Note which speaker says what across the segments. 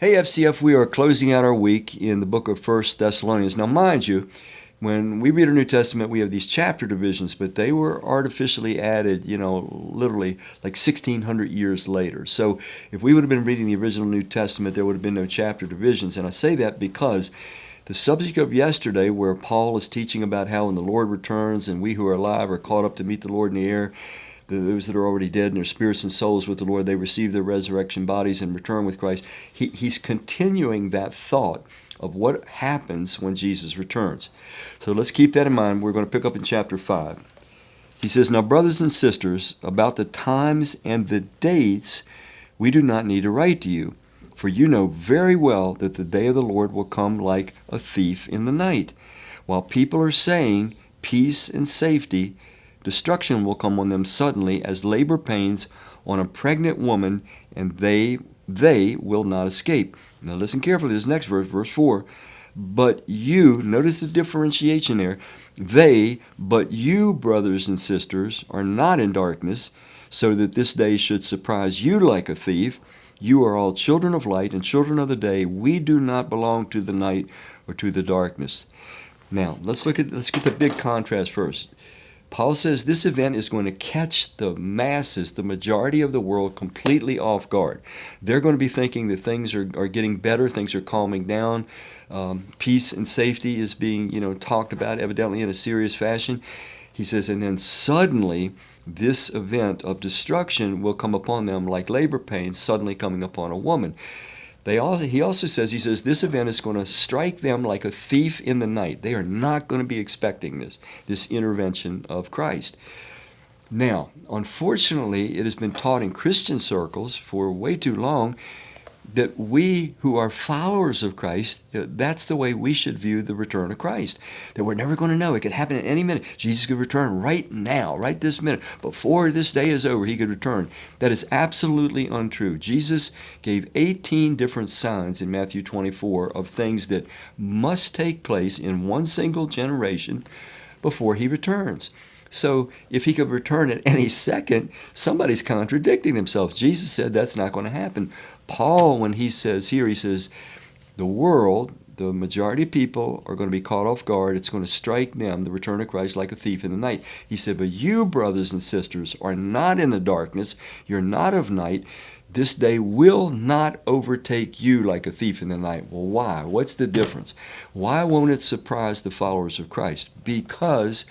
Speaker 1: Hey FCF, we are closing out our week in the book of First Thessalonians. Now mind you, when we read our New Testament, we have these chapter divisions, but they were artificially added, literally like 1600 years later. So if we would have been reading the original New Testament, there would have been no chapter divisions. And I say that because the subject of yesterday, where Paul is teaching about how when the Lord returns and we who are alive are caught up to meet the Lord in the air, those that are already dead and their spirits and souls with the Lord, they receive their resurrection bodies and return with Christ. He's continuing that thought of what happens when Jesus returns. So let's keep that in mind. We're going to pick up in chapter 5. He says, "Now, brothers and sisters, about the times and the dates, we do not need to write to you, for you know very well that the day of the Lord will come like a thief in the night. While people are saying peace and safety, destruction will come on them suddenly as labor pains on a pregnant woman, and they will not escape." Now listen carefully to this next verse, verse 4. "But you," notice the differentiation there, "but you, brothers and sisters, are not in darkness, so that this day should surprise you like a thief. You are all children of light and children of the day. We do not belong to the night or to the darkness." Now, let's get the big contrast first. Paul says this event is going to catch the masses, the majority of the world, completely off guard. They're going to be thinking that things are getting better, things are calming down, peace and safety is being talked about evidently in a serious fashion. He says, and then suddenly this event of destruction will come upon them like labor pains suddenly coming upon a woman. He also says, this event is going to strike them like a thief in the night. They are not going to be expecting this intervention of Christ. Now, unfortunately, it has been taught in Christian circles for way too long that we who are followers of Christ, that's the way we should view the return of Christ. That we're never going to know. It could happen at any minute. Jesus could return right now, right this minute. Before this day is over, he could return. That is absolutely untrue. Jesus gave 18 different signs in Matthew 24 of things that must take place in one single generation before he returns. So if he could return at any second, somebody's contradicting themselves. Jesus said that's not going to happen. Paul, when he says here, he says, the world, the majority of people are going to be caught off guard. It's going to strike them, the return of Christ, like a thief in the night. He said, but you, brothers and sisters, are not in the darkness. You're not of night. This day will not overtake you like a thief in the night. Well, why? What's the difference? Why won't it surprise the followers of Christ? Because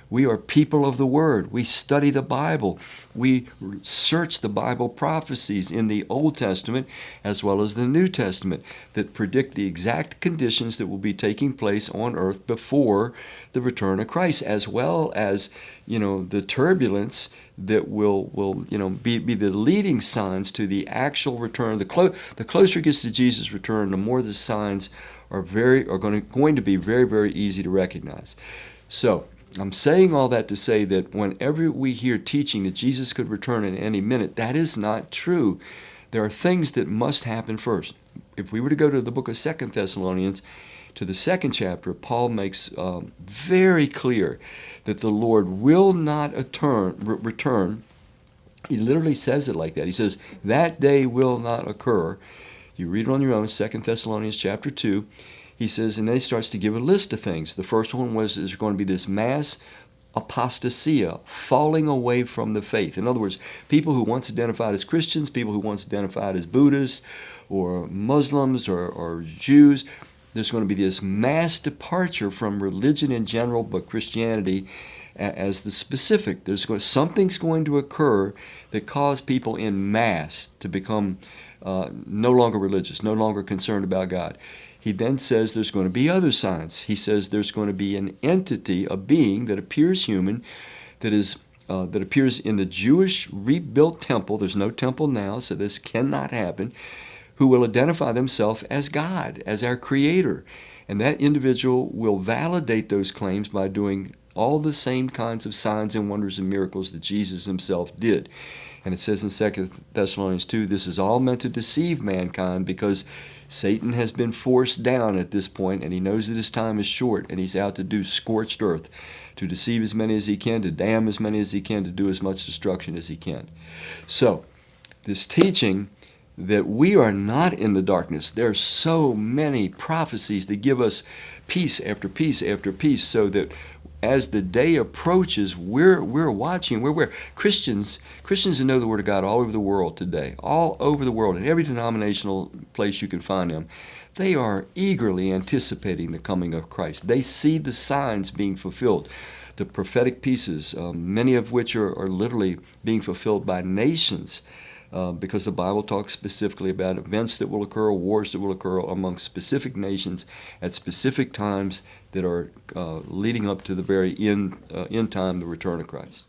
Speaker 1: we are people of the Word. We study the Bible. We search the Bible prophecies in the Old Testament as well as the New Testament that predict the exact conditions that will be taking place on earth before the return of Christ, as well as, the turbulence that will be the leading signs to the actual return. The closer it gets to Jesus' return, the more the signs are going to be very, very easy to recognize. So, I'm saying all that to say that whenever we hear teaching that Jesus could return at any minute, that is not true. There are things that must happen first. If we were to go to the book of 2 Thessalonians, to the second chapter, Paul makes very clear that the Lord will not return. He literally says it like that. He says, that day will not occur. You read it on your own, 2 Thessalonians chapter 2. He says, and then he starts to give a list of things. The first one is there's going to be this mass apostasia, falling away from the faith. In other words, people who once identified as Christians, people who once identified as Buddhists or Muslims or Jews, there's going to be this mass departure from religion in general, but Christianity as the specific. Something's going to occur that cause people in mass to become no longer religious, no longer concerned about God. He then says there's going to be other signs. He says there's going to be an entity, a being that appears human, that appears in the Jewish rebuilt temple. There's no temple now, so this cannot happen, who will identify themselves as God, as our Creator. And that individual will validate those claims by doing all the same kinds of signs and wonders and miracles that Jesus himself did. And it says in 2 Thessalonians 2, this is all meant to deceive mankind because Satan has been forced down at this point, and he knows that his time is short, and he's out to do scorched earth, to deceive as many as he can, to damn as many as he can, to do as much destruction as he can. So, this teaching that we are not in the darkness. There are so many prophecies that give us piece after piece after piece, so that as the day approaches, we're watching. We're Christians that know the Word of God all over the world today, all over the world, in every denominational place you can find them. They are eagerly anticipating the coming of Christ. They see the signs being fulfilled. The prophetic pieces, many of which are literally being fulfilled by nations, because the Bible talks specifically about events that will occur, wars that will occur among specific nations at specific times that are leading up to the very end time, the return of Christ.